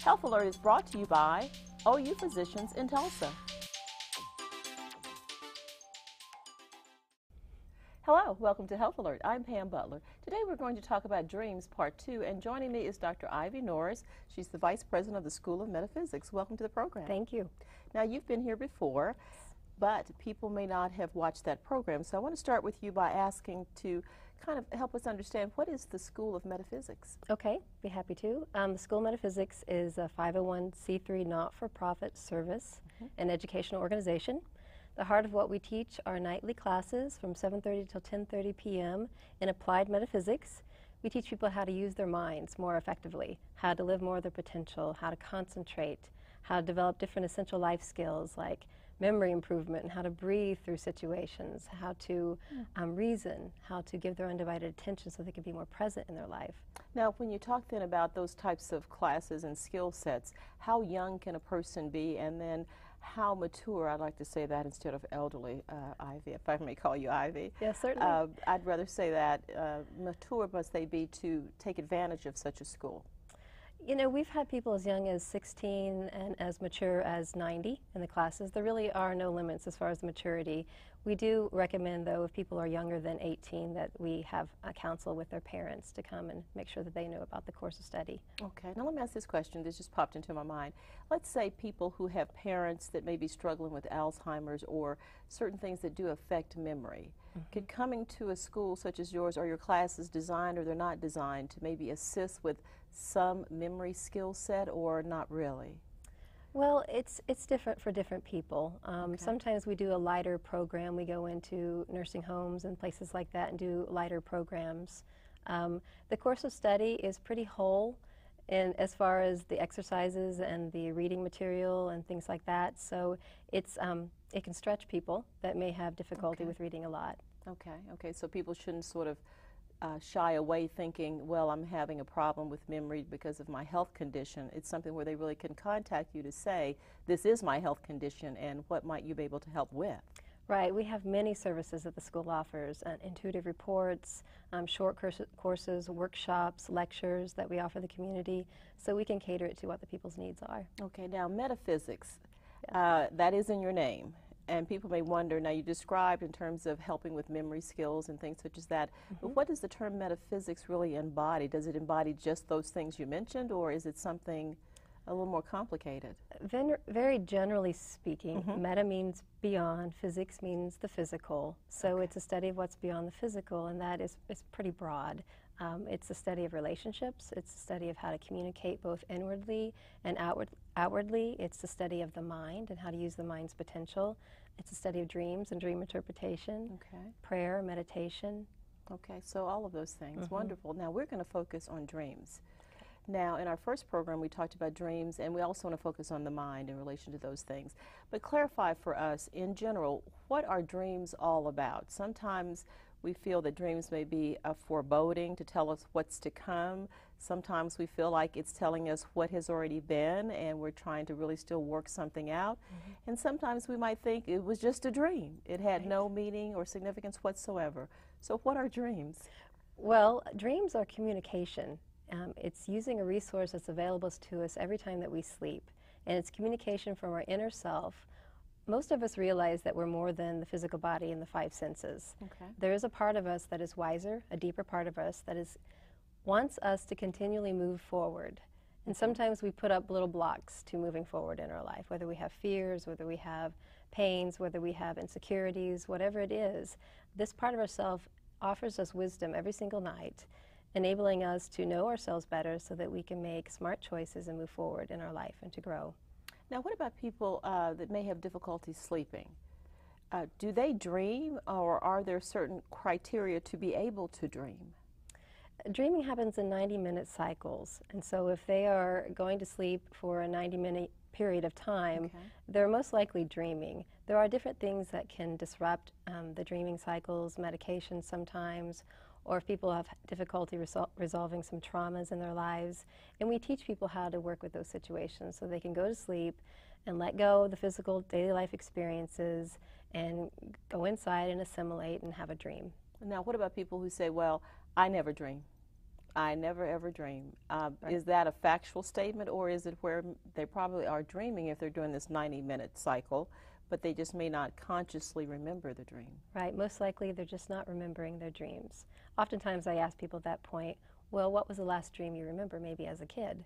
Health Alert is brought to you by OU Physicians in Tulsa. Hello, welcome to Health Alert. I'm Pam Butler. Today we're going to talk about dreams, part 2, and joining me is Dr. Ivy Norris. She's the Vice President of the School of Metaphysics. Welcome to the program. Thank you. Now, you've been here before, but people may not have watched that program, so I want to start with you by asking to kind of help us understand what is the School of Metaphysics? Okay, be happy to. The School of Metaphysics is a 501c3 not-for-profit service and educational organization. The heart of what we teach are nightly classes from 7:30 till 10:30 p.m. in applied metaphysics. We teach people how to use their minds more effectively, how to live more of their potential, how to concentrate, how to develop different essential life skills like memory improvement and how to breathe through situations, how to reason, how to give their undivided attention so they can be more present in their life. Now, when you talk then about those types of classes and skill sets, how young can a person be, and then how mature, I'd like to say that instead of elderly, Ivy, if I may call you Ivy. Yes, certainly. I'd rather say that mature must they be to take advantage of such a school? You know, we've had people as young as 16 and as mature as 90 in the classes. There really are no limits as far as the maturity. We do recommend, though, if people are younger than 18, that we have a counsel with their parents to come and make sure that they know about the course of study. Okay. Now let me ask this question. This just popped into my mind. Let's say people who have parents that may be struggling with Alzheimer's or certain things that do affect memory. Could coming to a school such as yours, or your classes designed or they're not designed to maybe assist with some memory skill set, or not really? Well, it's different for different people. Sometimes we do a lighter program. We go into nursing homes and places like that and do lighter programs. The course of study is pretty whole in as far as the exercises and the reading material and things like that. So it's it can stretch people that may have difficulty with reading a lot. Okay, so people shouldn't sort of shy away thinking, well, I'm having a problem with memory because of my health condition. It's something where they really can contact you to say, this is my health condition, and what might you be able to help with? Right. We have many services that the school offers, intuitive reports, short courses, workshops, lectures that we offer the community, so we can cater it to what the people's needs are. Okay, now metaphysics, that is in your name. And people may wonder, now you described in terms of helping with memory skills and things such as that, but what does the term metaphysics really embody? Does it embody just those things you mentioned, or is it something a little more complicated? Very generally speaking, meta means beyond, physics means the physical. So it's a study of what's beyond the physical, and that is pretty broad. It's a study of relationships. It's a study of how to communicate both inwardly and outwardly. It's a study of the mind and how to use the mind's potential. It's a study of dreams and dream interpretation, prayer, meditation. Okay, so all of those things. Wonderful. Now we're going to focus on dreams. Now, in our first program, we talked about dreams, and we also want to focus on the mind in relation to those things. But clarify for us, in general, what are dreams all about? Sometimes we feel that dreams may be a foreboding to tell us what's to come. Sometimes we feel like it's telling us what has already been, and we're trying to really still work something out. And sometimes we might think it was just a dream. It had no meaning or significance whatsoever. So what are dreams? Well, dreams are communication. It's using a resource that's available to us every time that we sleep, and it's communication from our inner self. Most of us realize that we're more than the physical body and the five senses. There is a part of us that is wiser, a deeper part of us that wants us to continually move forward. And sometimes we put up little blocks to moving forward in our life, whether we have fears, whether we have pains, whether we have insecurities, whatever it is. This part of ourself offers us wisdom every single night, enabling us to know ourselves better so that we can make smart choices and move forward in our life and to grow. Now, what about people that may have difficulty sleeping? Do they dream, or are there certain criteria to be able to dream? Dreaming happens in 90-minute cycles, and so if they are going to sleep for a 90-minute period of time, they're most likely dreaming. There are different things that can disrupt the dreaming cycles, medications sometimes, or if people have difficulty resolving some traumas in their lives. And we teach people how to work with those situations so they can go to sleep and let go of the physical daily life experiences and go inside and assimilate and have a dream. Now, what about people who say, well, I never dream? I never ever dream. Right. Is that a factual statement, or is it where they probably are dreaming if they're doing this 90-minute cycle, but they just may not consciously remember the dream? Right, most likely they're just not remembering their dreams. Oftentimes I ask people at that point, well, what was the last dream you remember, maybe as a kid?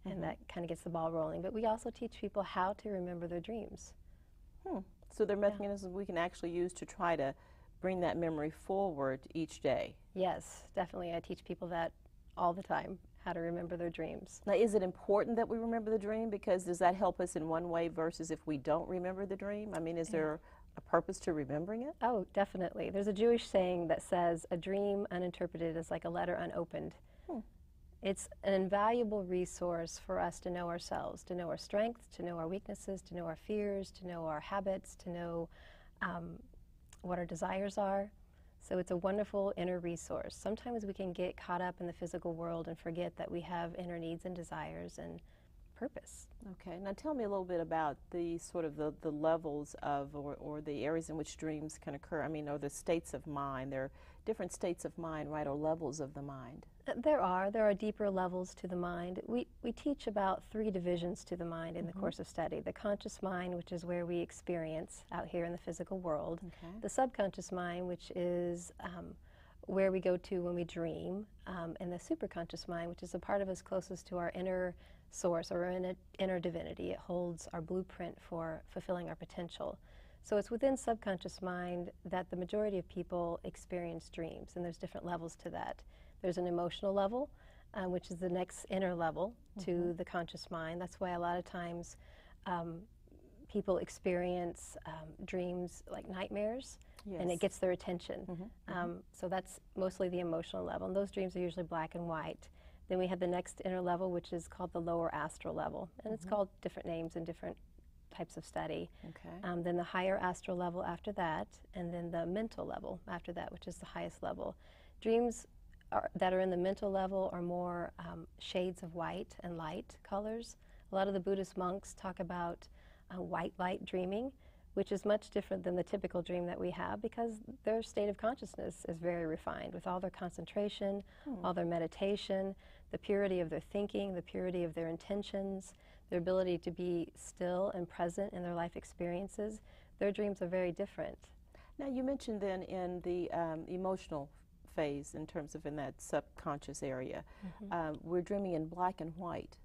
And that kind of gets the ball rolling. But we also teach people how to remember their dreams. So there are mechanisms we can actually use to try to bring that memory forward each day. Yes, definitely. I teach people that all the time, how to remember their dreams. Now, is it important that we remember the dream? Because does that help us in one way versus if we don't remember the dream? I mean, is there a purpose to remembering it? Oh, definitely. There's a Jewish saying that says, a dream uninterpreted is like a letter unopened. It's an invaluable resource for us to know ourselves, to know our strengths, to know our weaknesses, to know our fears, to know our habits, to know what our desires are. So it's a wonderful inner resource. Sometimes we can get caught up in the physical world and forget that we have inner needs and desires and purpose. Okay, now tell me a little bit about the sort of the levels of or the areas in which dreams can occur. I mean, or the states of mind. There are different states of mind, right, or levels of the mind. There are deeper levels to the mind. We teach about 3 divisions to the mind in the course of study. The conscious mind, which is where we experience out here in the physical world. Okay. The subconscious mind, which is where we go to when we dream. And the superconscious mind, which is the part of us closest to our inner source or inner divinity. It holds our blueprint for fulfilling our potential. So it's within subconscious mind that the majority of people experience dreams, and there's different levels to that. There's an emotional level, which is the next inner level to the conscious mind. That's why a lot of times people experience dreams like nightmares, and it gets their attention. So that's mostly the emotional level, and those dreams are usually black and white. Then we have the next inner level, which is called the lower astral level, and it's called different names in different types of study. Okay. Then the higher astral level after that, and then the mental level after that, which is the highest level. Dreams that are in the mental level are more shades of white and light colors. A lot of the Buddhist monks talk about white light dreaming, which is much different than the typical dream that we have because their state of consciousness is very refined with all their concentration, all their meditation, the purity of their thinking, the purity of their intentions, their ability to be still and present in their life experiences. Their dreams are very different. Now, you mentioned then in the emotional phase, in terms of in that subconscious area, we're dreaming in black and white.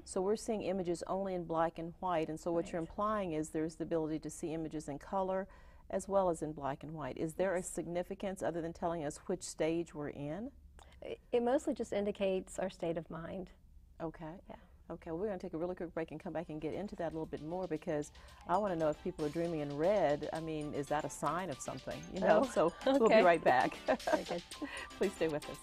So we're seeing images only in black and white, and so what you're implying is there's the ability to see images in color as well as in black and white. Is there a significance other than telling us which stage we're in? It mostly just indicates our state of mind. Okay. Yeah. Okay, well, we're going to take a really quick break and come back and get into that a little bit more because I want to know if people are dreaming in red. I mean, is that a sign of something? You know, so we'll be right back. Very good. Please stay with us.